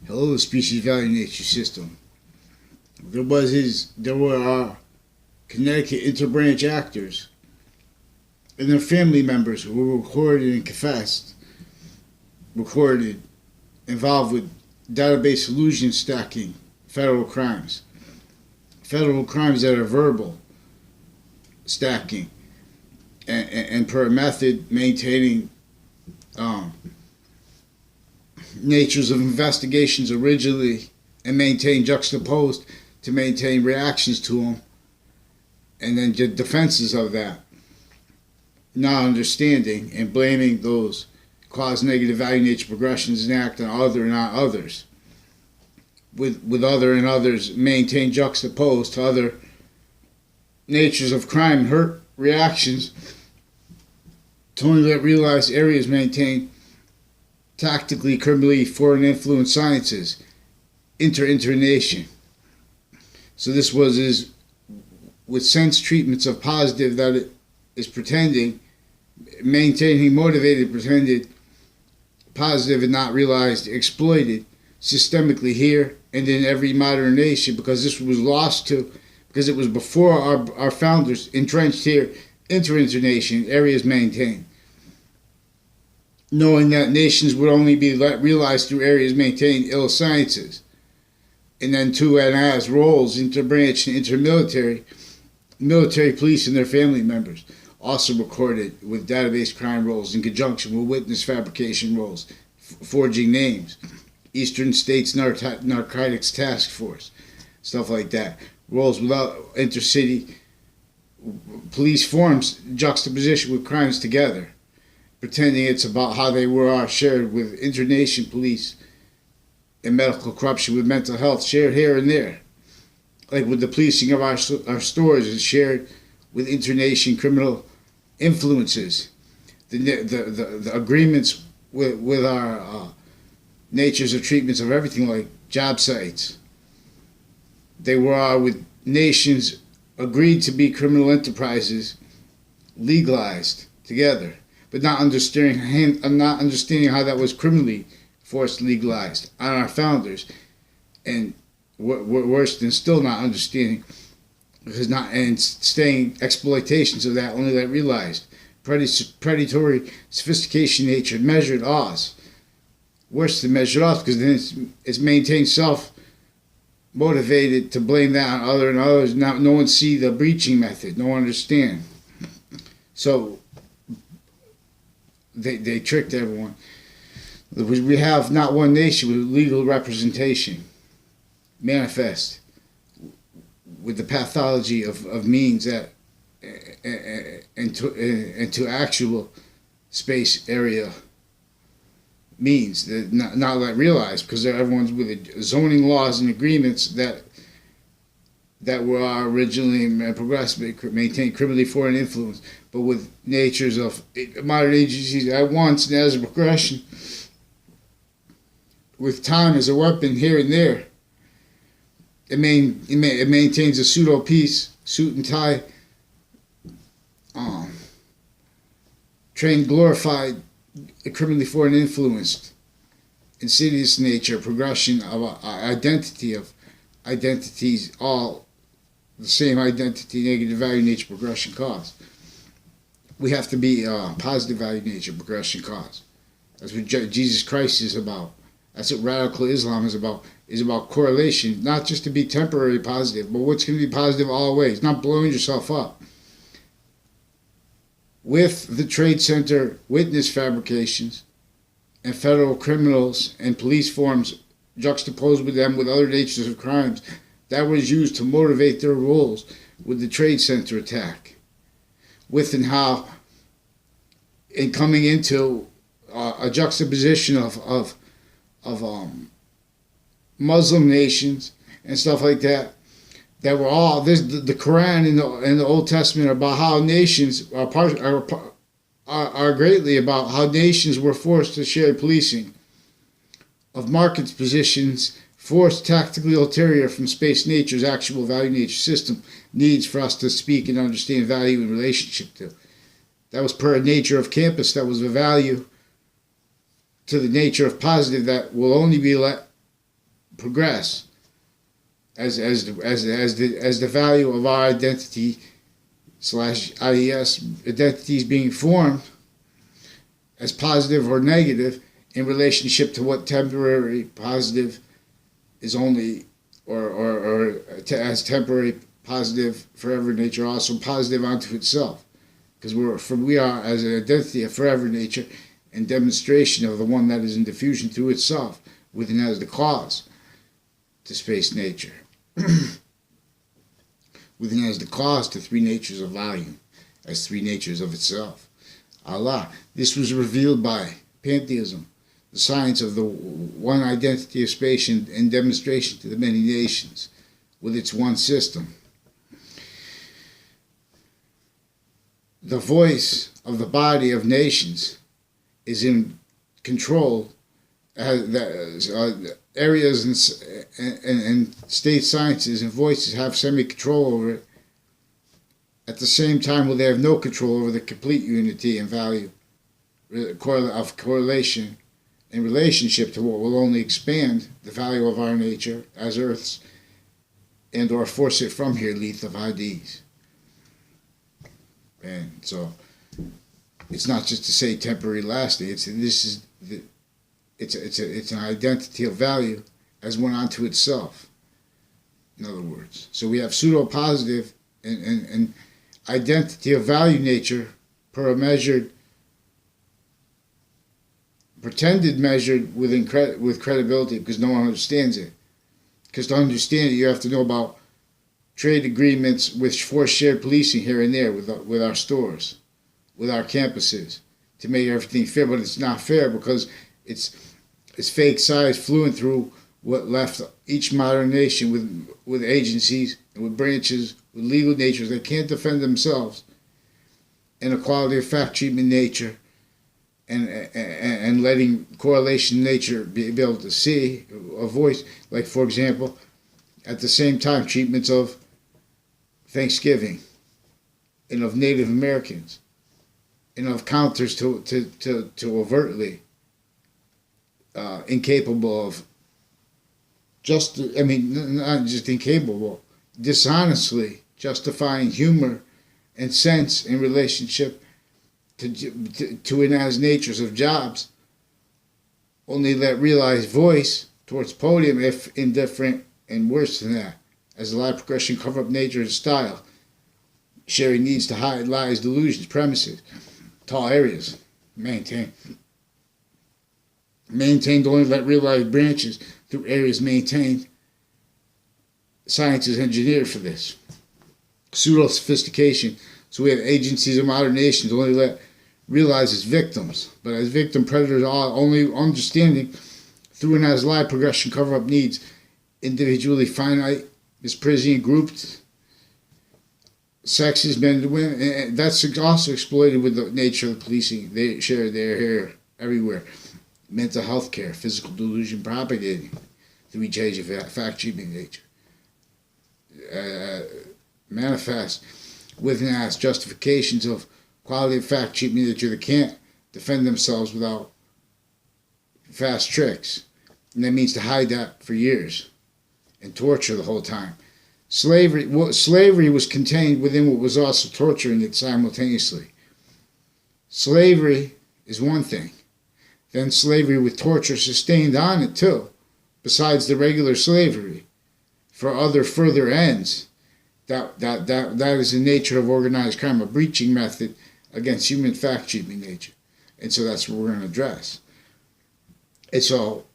Hello, the species value nature system. There were Connecticut interbranch actors and their family members who were recorded and confessed, recorded, involved with database illusion stacking, federal crimes. Federal crimes that are verbal stacking and per method maintaining natures of investigations originally and maintain juxtaposed to maintain reactions to them and then the defenses of that, not understanding and blaming those cause negative value nature progressions and act on other not others, with other and others maintain juxtaposed to other natures of crime and hurt reactions to only let realized areas maintain tactically, criminally, foreign influence sciences, internation. So this was with sense treatments of positive that it is pretending, maintaining motivated, pretended, positive and not realized, exploited systemically here and in every modern nation because this was lost to, because it was before our founders entrenched here, internation, areas maintained. Knowing that nations would only be realized through areas maintained ill sciences. And then two and as roles, interbranch and intermilitary, military police and their family members, also recorded with database crime roles in conjunction with witness fabrication roles, forging names, Eastern States Narcotics Task Force, stuff like that. Roles without intercity police forms juxtaposition with crimes together, pretending it's about how they were shared with internation police and medical corruption with mental health shared here and there. Like with the policing of our stores is shared with internation criminal influences. The agreements with our natures of treatments of everything like job sites. They were with nations agreed to be criminal enterprises legalized together, but not understanding how that was criminally forced legalized on our founders, and worse than still not understanding, because not and staying exploitations of that only that realized predatory sophistication nature measured odds, worse than measured odds because then it's maintained self motivated to blame that on other and others. No one see the breaching method, no one understand. So they tricked everyone. We have not one nation with legal representation manifest with the pathology of means that into actual space area means that not let realized because everyone's with zoning laws and agreements that were originally progressive, maintained criminally foreign influence, but with natures of modern agencies at once and as a progression, with time as a weapon here and there. It maintains a pseudo peace, suit and tie, trained, glorified, criminally foreign influenced, insidious nature, progression of identity of identities, all the same identity, negative value, nature, progression, cause. We have to be positive value, nature, progression, cause. That's what Jesus Christ is about. That's what radical Islam is about correlation, not just to be temporary positive, but what's going to be positive all ways, not blowing yourself up. With the Trade Center witness fabrications and federal criminals and police forms juxtaposed with them with other natures of crimes, that was used to motivate their roles with the Trade Center attack. With and how, in coming into a juxtaposition of Muslim nations and stuff like that, that were all the Quran and the Old Testament about how nations are greatly about how nations were forced to share policing of markets positions, forced tactically ulterior from space nature's actual value nature system needs for us to speak and understand value in relationship to. That was per nature of campus. That was a value to the nature of positive that will only be let progress as the value of our identity / IES identities being formed as positive or negative in relationship to what temporary positive is only, or as temporary positive forever nature also positive unto itself, because we are as an identity a forever nature and demonstration of the one that is in diffusion through itself within as the cause to space nature. Within as the cause to three natures of value as three natures of itself. Allah. This was revealed by pantheism, the science of the one identity of space and demonstration to the many nations with its one system. The voice of the body of nations is in control. Areas and state sciences and voices have semi-control over it. At the same time, they have no control over the complete unity and value of correlation in relationship to what will only expand the value of our nature as Earth's and or force it from here length of IDs. And so it's not just to say temporary lasting. It's an identity of value as one unto itself. In other words, so we have pseudo-positive and identity of value nature per a measured, pretended measured with credibility, because no one understands it. Because to understand it, you have to know about trade agreements for shared policing here and there with our stores, with our campuses, to make everything fair. But it's not fair because it's fake size fluent through what left each modern nation with agencies and with branches, with legal natures that can't defend themselves, and equality of fact treatment nature, and letting correlation nature be able to see a voice. Like, for example, at the same time, treatments of Thanksgiving and of Native Americans and of counters to overtly incapable of not just incapable, dishonestly justifying humor and sense in relationship to and as natures of jobs, only let realized voice towards podium if indifferent, and worse than that, as the lie progression cover up nature and style, sharing needs to hide lies, delusions, premises, tall areas, maintained only let realized branches through areas maintained. Science is engineered for this. Pseudo-sophistication. So we have agencies of modern nations only let realize as victims, but as victim predators are only understanding through and as lie progression cover up needs individually finite, misprision grouped sexes, men and women, and that's also exploited with the nature of the policing. They share their hair everywhere. Mental health care, physical delusion propagating through each age of fact treatment nature. Manifest within us justifications of quality of fact treatment nature that can't defend themselves without fast tricks. And that means to hide that for years and torture the whole time. Slavery was contained within what was also torturing it simultaneously. Slavery is one thing. Then slavery with torture sustained on it too, besides the regular slavery, for other further ends. That is the nature of organized crime, a breaching method against human fact treatment nature. And so that's what we're going to address. And so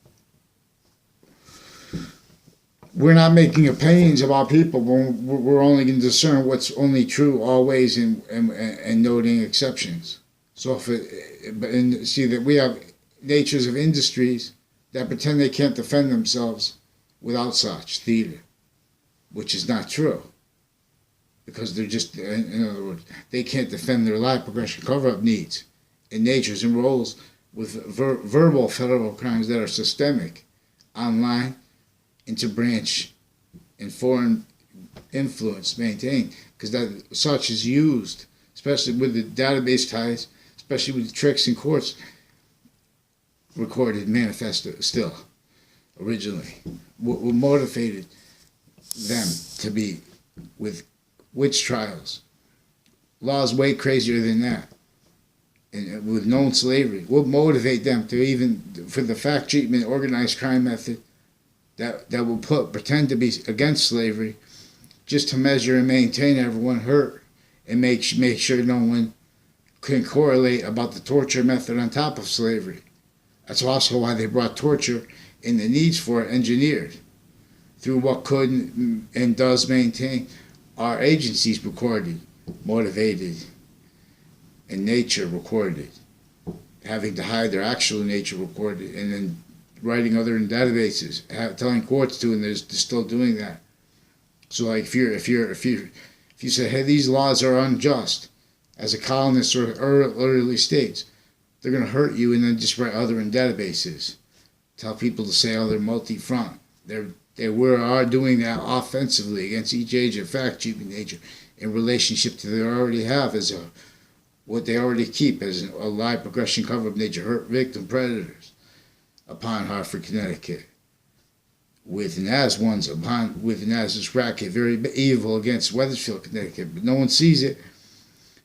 we're not making opinions about people, but we're only going to discern what's only true always and noting exceptions. So see that we have natures of industries that pretend they can't defend themselves without such theater, which is not true. Because they're just, in other words, they can't defend their lie progression cover-up needs in natures and roles with verbal federal crimes that are systemic, online, interbranch, and foreign influence maintained, because that such is used, especially with the database ties, especially with the tricks in courts recorded manifest still. originally. What motivated them to be with witch trials? Laws way crazier than that. And with known slavery, what motivate them to even for the fact treatment organized crime method that will pretend to be against slavery, just to measure and maintain everyone hurt and make sure no one can correlate about the torture method on top of slavery. That's also why they brought torture and the needs for it engineered through what could and does maintain our agencies recorded, motivated, and nature recorded, having to hide their actual nature recorded, and then writing other in databases, telling courts to, and they're still doing that. So like if you say, hey, these laws are unjust, as a colonist or early states, they're going to hurt you, and then just write other in databases, tell people to say, oh, they're multi-front. They are doing that offensively against each agent, fact treatment nature, in relationship to they already have as what they already keep as a lie, progression, cover-up nature, hurt victim, predators upon Hartford, Connecticut. With and as this racket, very evil against Wethersfield, Connecticut. But no one sees it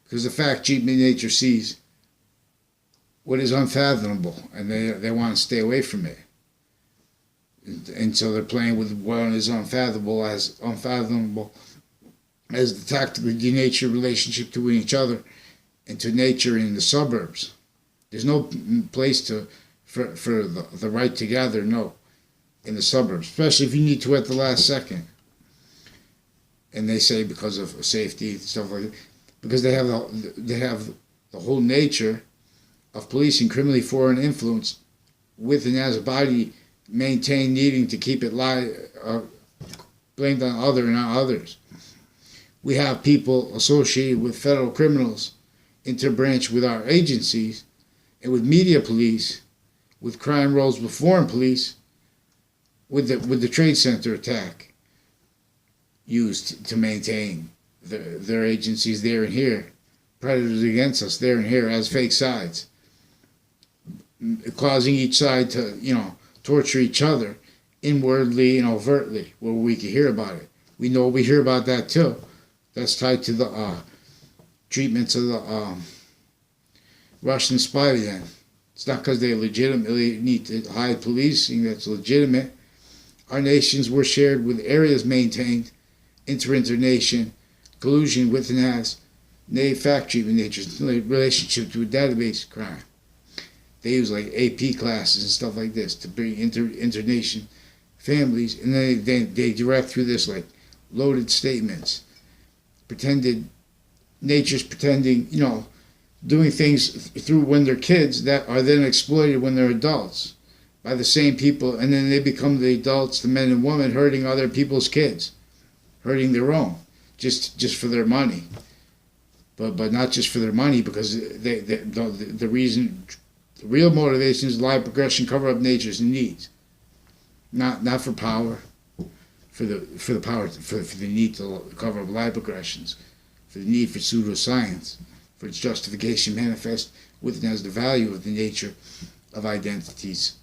because the fact treatment nature sees what is unfathomable, and they want to stay away from it. And so they're playing with what is unfathomable as the tactically denatured relationship to each other and to nature in the suburbs. There's no place for the right to gather, no, in the suburbs, especially if you need to at the last second. And they say because of safety and stuff like that, because they have the whole nature of policing criminally foreign influence with and as a body maintained, needing to keep it blamed on other and not others. We have people associated with federal criminals interbranch with our agencies and with media police, with crime roles with foreign police, with the Trade Center attack used to maintain their agencies there and here, predators against us there and here as fake sides, causing each side to torture each other inwardly and overtly where we can hear about it. We hear about that too. That's tied to the treatments of the Russian spy then. It's not because they legitimately need to hide policing that's legitimate. Our nations were shared with areas maintained, internation, collusion with and as, fact treatment natures, relationship to a database crime. They use like AP classes and stuff like this to bring internation families, and then they direct through this like loaded statements, pretending, doing things through when they're kids that are then exploited when they're adults by the same people, and then they become the adults, the men and women, hurting other people's kids, hurting their own, just for their money, but not just for their money, because the reason. The real motivation is lie, progression, cover up natures and needs, not for power, for the need to cover up lie progressions, for the need for pseudoscience, for its justification manifest with and as the value of the nature of identities,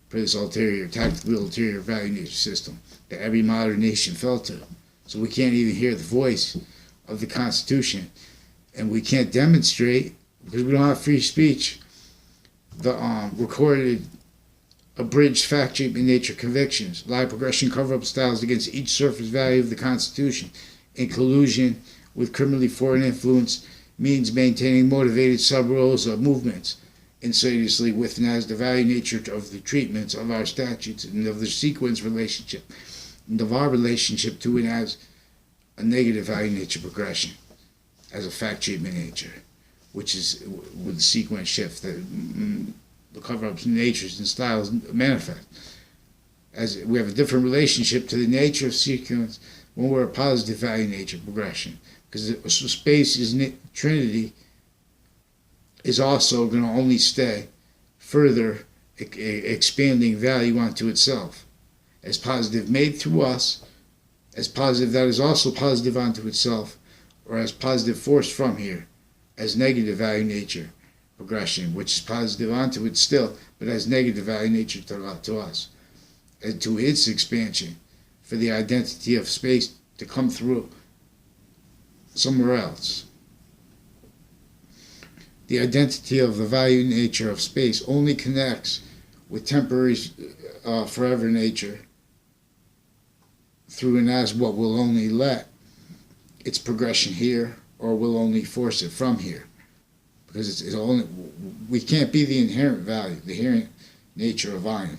for this tactical ulterior value nature system that every modern nation fell to. So we can't even hear the voice of the Constitution, and we can't demonstrate because we don't have free speech. The recorded abridged fact treatment nature convictions, lie, progression, cover-up styles against each surface value of the Constitution, in collusion with criminally foreign influence, means maintaining motivated sub-roles of movements, insidiously with and as the value nature of the treatments of our statutes and of the sequence relationship, and of our relationship to and as a negative value nature progression, as a fact treatment nature, which is with the sequence shift that the cover-ups natures and styles manifest. As we have a different relationship to the nature of sequence when we're a positive value nature progression, because the space is Trinity is also going to only stay further expanding value onto itself as positive made through us, as positive that is also positive onto itself, or as positive force from here, as negative value nature progression, which is positive onto it still, but as negative value nature to us, to its expansion, for the identity of space to come through somewhere else. The identity of the value nature of space only connects with temporary, forever nature through and as what will only let its progression here, or will only force it from here. Because it's only, we can't be the inherent value, the inherent nature of volume.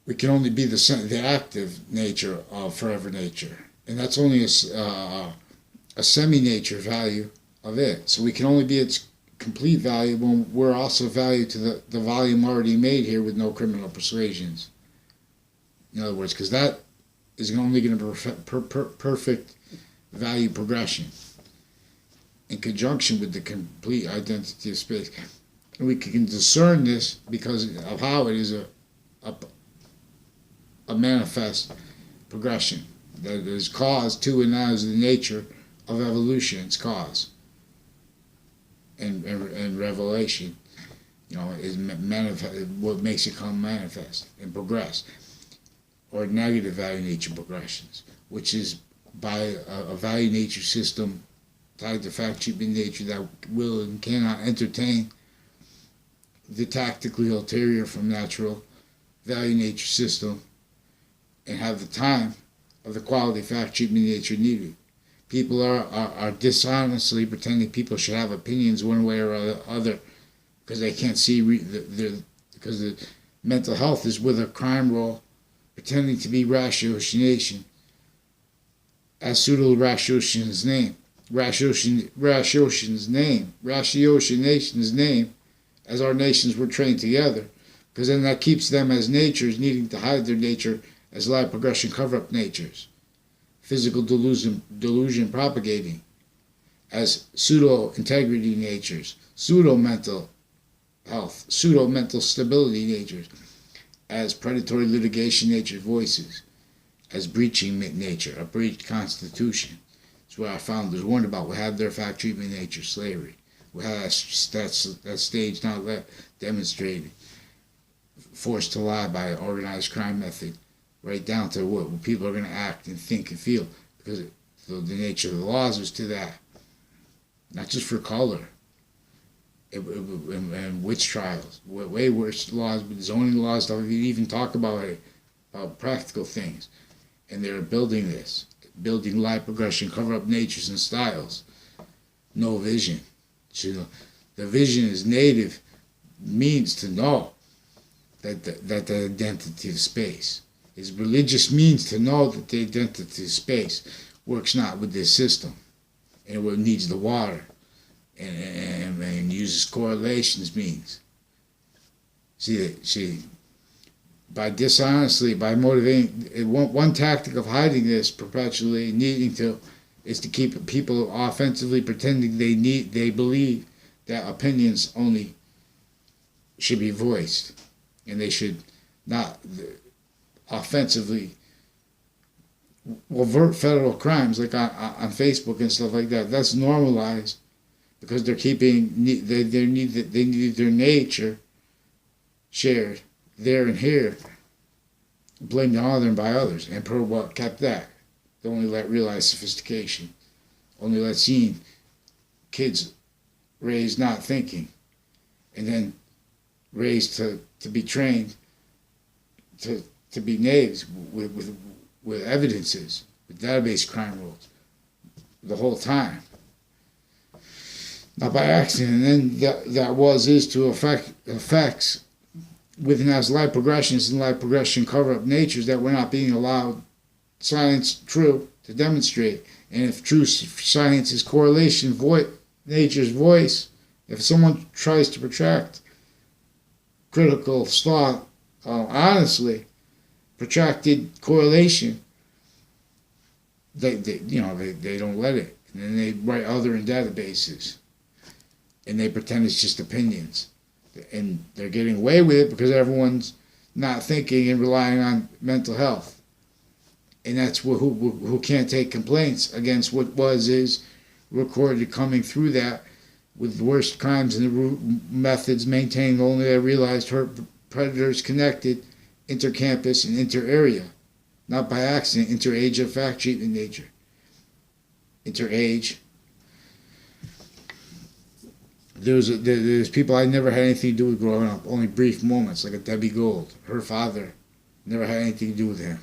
We can only be the active nature of forever nature. And that's only a semi-nature value of it. So we can only be its complete value when we're also value to the volume already made here with no criminal persuasions. In other words, because that is only going to be perfect value progression in conjunction with the complete identity of space. And we can discern this because of how it is a manifest progression that is caused to and as the nature of evolution, its cause and revelation, is what makes it come manifest and progress, or negative value nature progressions, which is by a value nature system tied to fact treatment nature that will and cannot entertain the tactically ulterior from natural value nature system and have the time of the quality fact treatment nature needed. People are dishonestly pretending people should have opinions one way or other because they can't see because the mental health is with a crime role, pretending to be ratiocination as pseudo-ratiocination name, as our nations were trained together, because then that keeps them as natures needing to hide their nature as life progression cover-up natures, physical delusion propagating as pseudo-integrity natures, pseudo-mental health, pseudo-mental stability natures, as predatory litigation nature voices, as breaching nature, a breached constitution. That's where our founders warned about. We have their fact treatment nature, slavery. We have that stage not demonstrated, forced to lie by an organized crime method, right down to what people are going to act and think and feel, because the nature of the laws was to that, not just for color. And witch trials, way worse laws, but zoning laws don't even talk about practical things. And they're building life progression, cover up natures and styles. No vision. So the vision is native, means to know that the identity of space is religious, means to know that the identity of space works not with this system, and what needs the water. And uses correlations means. See, by dishonestly, by motivating, one tactic of hiding this perpetually, needing to, is to keep people offensively pretending they believe that opinions only should be voiced, and they should not offensively avert federal crimes like on Facebook and stuff like that. That's normalized. Because they're keeping, they need their nature shared there and here, blamed on other and by others, and per what kept that. They only let realized sophistication, only let seeing kids raised not thinking, and then raised to be trained to be knaves with evidences, with database crime rules, the whole time. Not by accident, and then that is to effects within as life progressions and life progression cover-up natures that we're not being allowed science true to demonstrate. And if true science is correlation, nature's voice, if someone tries to protract critical thought, honestly, protracted correlation, they don't let it. And then they write other in databases. And they pretend it's just opinions. And they're getting away with it because everyone's not thinking and relying on mental health. And that's who can't take complaints against what is recorded coming through that with the worst crimes and the methods maintaining only a realized predators connected intercampus and inter-area, not by accident, inter-age of fact treatment nature. Inter-age. There's people I never had anything to do with growing up, only brief moments, like a Debbie Gold. Her father never had anything to do with him.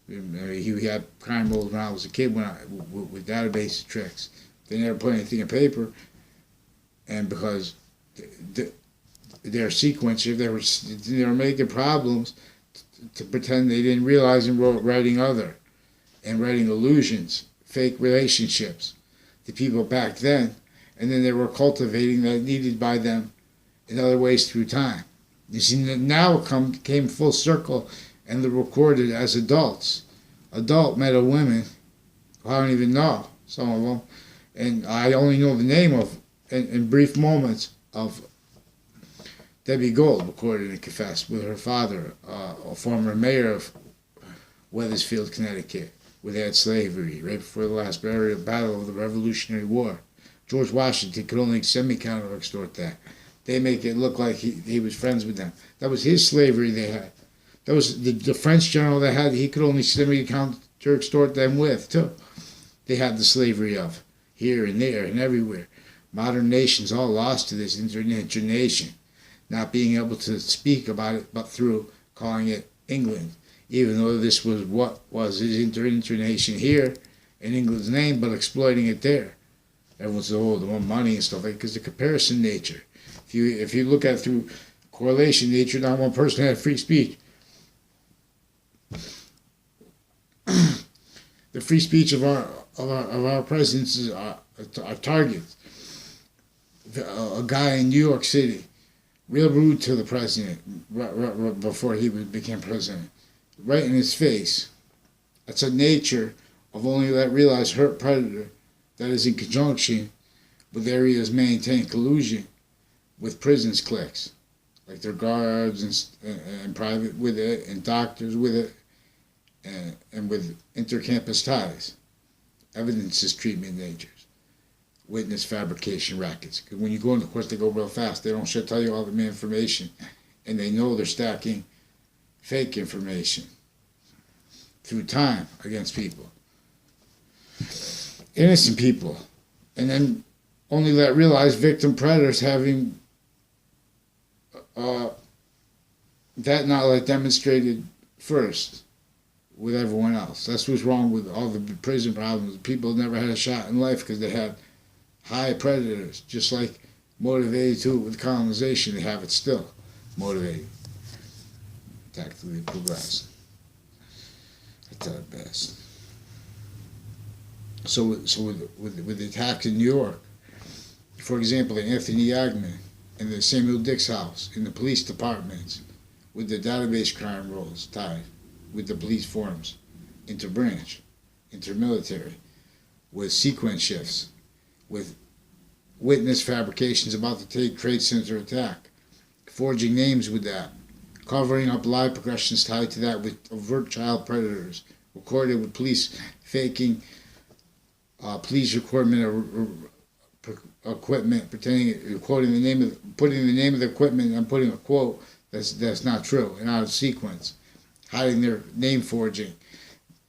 He had crime rolls when I was a kid with database tricks. They never put anything in paper, and because their sequencer, they were making problems to pretend they didn't realize and writing illusions, fake relationships to people back then, and then they were cultivating that needed by them in other ways through time. You see, now it came full circle, and they're recorded as adults. Adult male women, who I don't even know, some of them, and I only know the name of, in brief moments, of Debbie Gold, recorded and confessed with her father, a former mayor of Wethersfield, Connecticut, where they had slavery right before the last battle of the Revolutionary War. George Washington could only semi-counter extort that. They make it look like he was friends with them. That was his slavery they had. That was the French general they had. He could only semi-counter extort them with, too. They had the slavery of here and there and everywhere. Modern nations all lost to this internation, not being able to speak about it but through calling it England, even though this was what was his internation here in England's name, but exploiting it there. Everyone says, oh, the more money and stuff like that, because the comparison nature. If you look at it through correlation nature, not one person had free speech. The free speech of our presidents is our target. A guy in New York City, real rude to the president right before he became president, right in his face. That's a nature of only that realized hurt predator that is in conjunction with areas maintained collusion with prisons cliques, like their guards and private with it, and doctors with it, and with intercampus ties. Evidences treatment natures, witness fabrication rackets. Because when you go into court, they go real fast. They don't tell you all the information, and they know they're stacking fake information through time against people. Innocent people, and then only let realize victim predators having that knowledge demonstrated first with everyone else. That's what's wrong with all the prison problems. People never had a shot in life because they had high predators, just like motivated to it with colonization. They have it still, motivated, tactically progressed. That's at best. So with the attacks in New York, for example, the Anthony Yagman and the Samuel Dix house, in the police departments, with the database crime rolls tied with the police forms, inter-branch, inter-military, with sequence shifts, with witness fabrications about the Trade Center attack, forging names with that, covering up live progressions tied to that with overt child predators, recorded with police faking police equipment, pretending, quoting the name of, putting the name of the equipment and putting a quote that's not true and out of sequence, hiding their name forging,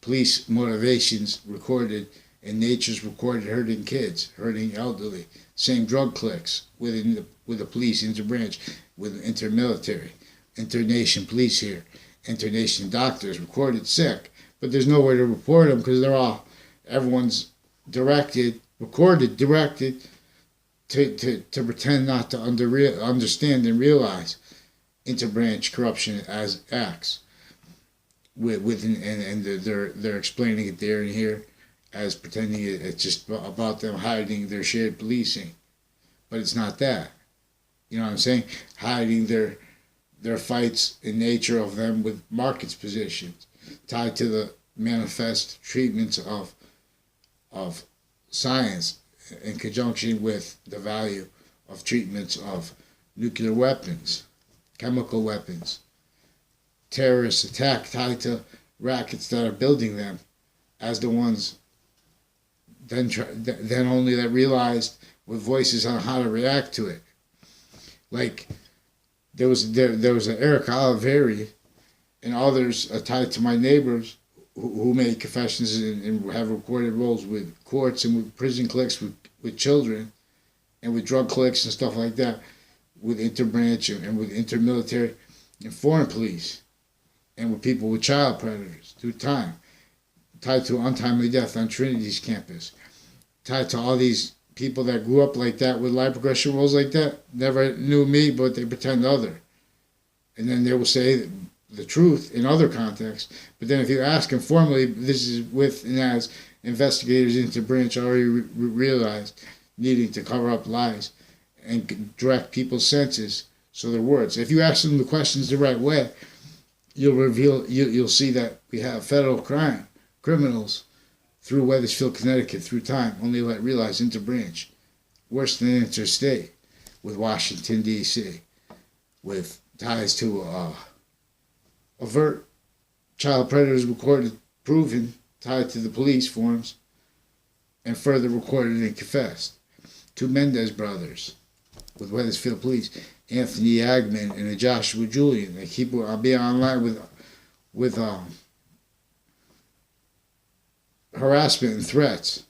police motivations recorded, and nature's recorded hurting kids, hurting elderly, same drug cliques with the police interbranch, with intermilitary, internation police here, internation doctors recorded sick, but there's nowhere to report them because everyone's directed to pretend not to understand and realize interbranch corruption as acts. They're explaining it there and here as pretending it's just about them hiding their shared policing, but it's not that. You know what I'm saying? Hiding their fights in nature of them with markets positions tied to the manifest treatments of science in conjunction with the value of treatments of nuclear weapons, chemical weapons, terrorist attack tied to rackets that are building them as the ones then only that realized with voices on how to react to it. Like There was an Eric Oliveri and others tied to my neighbors who made confessions and have recorded roles with courts and with prison cliques with children and with drug cliques and stuff like that, with interbranch and with intermilitary and foreign police and with people with child predators through time, tied to untimely death on Trinity's campus, tied to all these people that grew up like that with life progression roles like that, never knew me, but they pretend other. And then they will say the truth in other contexts. But then if you ask them formally, this is with and as investigators into branch already realized needing to cover up lies and direct people's senses, so their words. If you ask them the questions the right way, you'll see that we have federal criminals through Weathersfield, Connecticut, through time, only realize interbranch, worse than interstate, with Washington, D.C., with ties to overt child predators recorded, proven, tied to the police forms, and further recorded and confessed. Two Mendez brothers with Weathersfield Police, Anthony Agman and Joshua Julian. They keep being online with harassment and threats,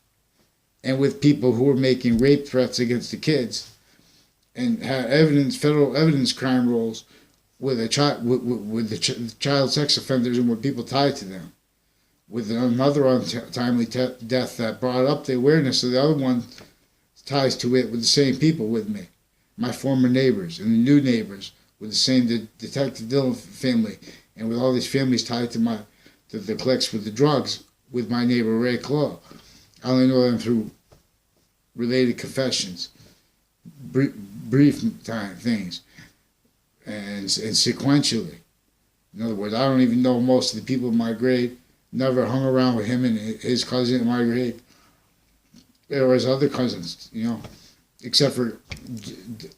and with people who were making rape threats against the kids, and had federal evidence crime rolls with the child sex offenders and with people tied to them, with another untimely death that brought up the awareness of the other one ties to it with the same people with me, my former neighbors and the new neighbors with the same Detective Dillon family, and with all these families tied to the cliques with the drugs with my neighbor Ray Claw. I only know them through related confessions, brief time things, and sequentially. In other words, I don't even know most of the people in my grade. Never hung around with him and his cousin in my grade, or his other cousins, except for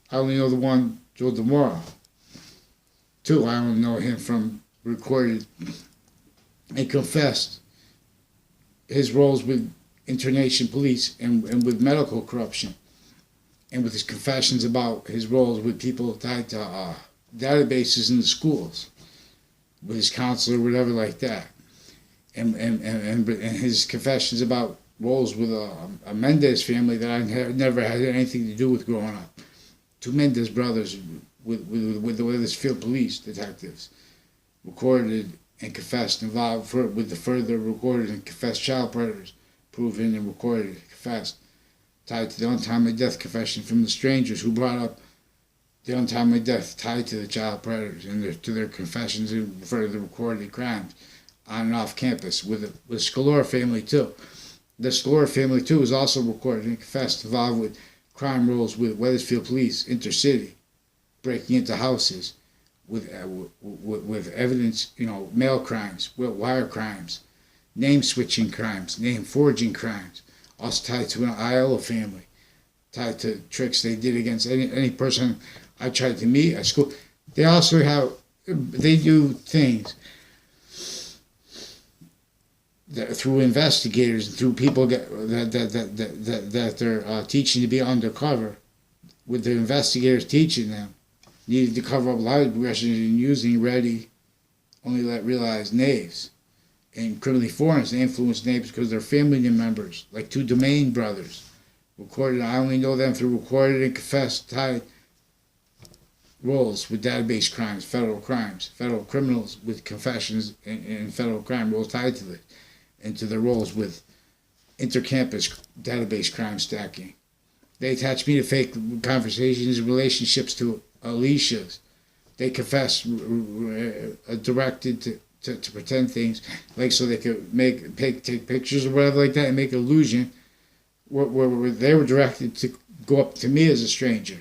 I only know the one, Joe DeMora. Two, I only know him from recorded and confessed his roles with internation police and with medical corruption, and with his confessions about his roles with people tied to databases in the schools, with his counselor, whatever like that, and his confessions about roles with a Mendez family that I never had anything to do with growing up. Two Mendez brothers with the Weathersfield police detectives recorded and confessed, involved with the further recorded and confessed child predators, proven and recorded and confessed, tied to the untimely death confession from the strangers who brought up the untimely death tied to the child predators and to their confessions and further recorded crimes on and off campus with the Scalora family too. The Scalora family too was also recorded and confessed, involved with crime roles with Weathersfield police, intercity, breaking into houses, with evidence, mail crimes, wire crimes, name switching crimes, name forging crimes, also tied to an Iola family, tied to tricks they did against any person I tried to meet at school. They also they do things that through investigators and through people that they're teaching to be undercover, with the investigators teaching them, needed to cover up lie progressions and using ready, only let realize knaves and criminally foreigners to influence knaves because they're family members, like two Domain brothers. Recorded, I only know them through recorded and confessed tied roles with database crimes, federal criminals with confessions and federal crime roles tied to it, and to their roles with intercampus database crime stacking. They attach me to fake conversations and relationships to Alicia's. They confess directed to pretend things, like so they could take pictures or whatever like that and make illusion where they were directed to go up to me as a stranger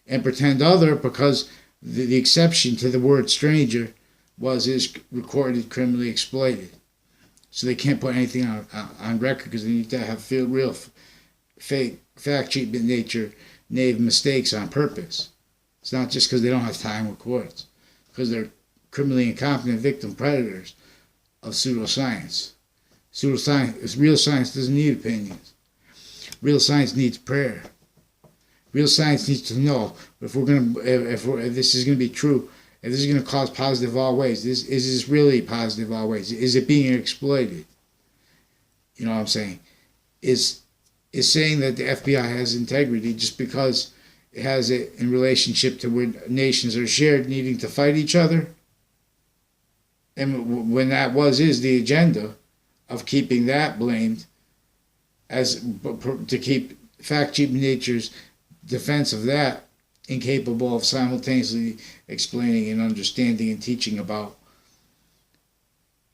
and pretend other, because the exception to the word stranger is recorded criminally exploited. So they can't put anything on record because they need to have real fake fact treatment nature, naive mistakes on purpose. It's not just because they don't have time with courts, because they're criminally incompetent victim predators of pseudoscience. Real science doesn't need opinions. Real science needs prayer. Real science needs to know if this is going to be true, if this is going to cause positive all ways. Is this really positive all ways? Is it being exploited? You know what I'm saying? Is saying that the FBI has integrity just because it has it in relationship to where nations are shared needing to fight each other? And when that is the agenda of keeping that blamed to keep fact-cheap nature's defense of that incapable of simultaneously explaining and understanding and teaching about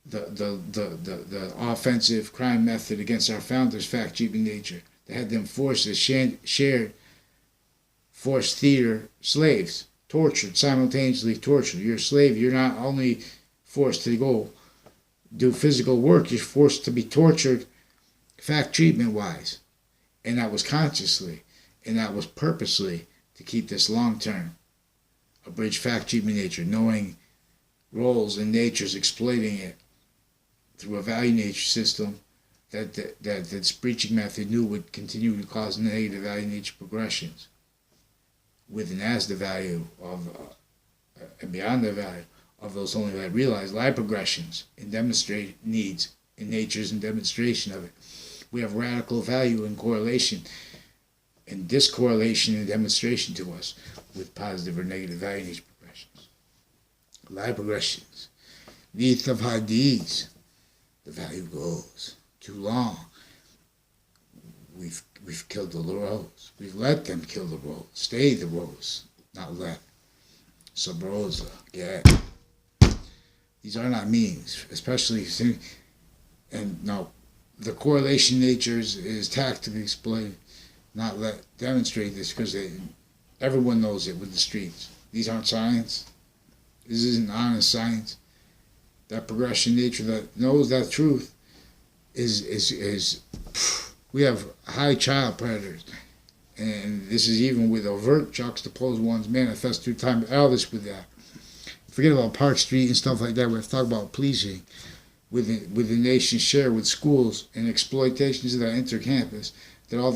the offensive crime method against our founders, fact-cheap nature, that had them forced as shared forced theater slaves, tortured, simultaneously tortured. You're a slave. You're not only forced to go do physical work, you're forced to be tortured fact treatment wise. And that was consciously, and that was purposely to keep this long term. Abridged fact treatment nature, knowing roles and natures, exploiting it through a value nature system that this breaching method knew would continue to cause negative value nature progressions with and as the value of and beyond the value of those only that realize lie progressions and demonstrate needs in nature's and demonstration of it. We have radical value in correlation and discorrelation and demonstration to us with positive or negative value nature progressions. Lie progressions. Neath of Hadiths, the value goes. Too long. We've killed the rose. We've let them kill the rose. Stay the rose, not let. Sub rosa, yeah. These are not means, especially, and no, the correlation natures is tactically explained, not let demonstrate this because everyone knows it with the streets. These aren't science. This isn't honest science. That progression nature that knows that truth is we have high child predators, and this is even with overt juxtaposed ones manifest through time. All this with that. Forget about Park Street and stuff like that. We're talking about policing with the nation share with schools and exploitations of that intercampus that all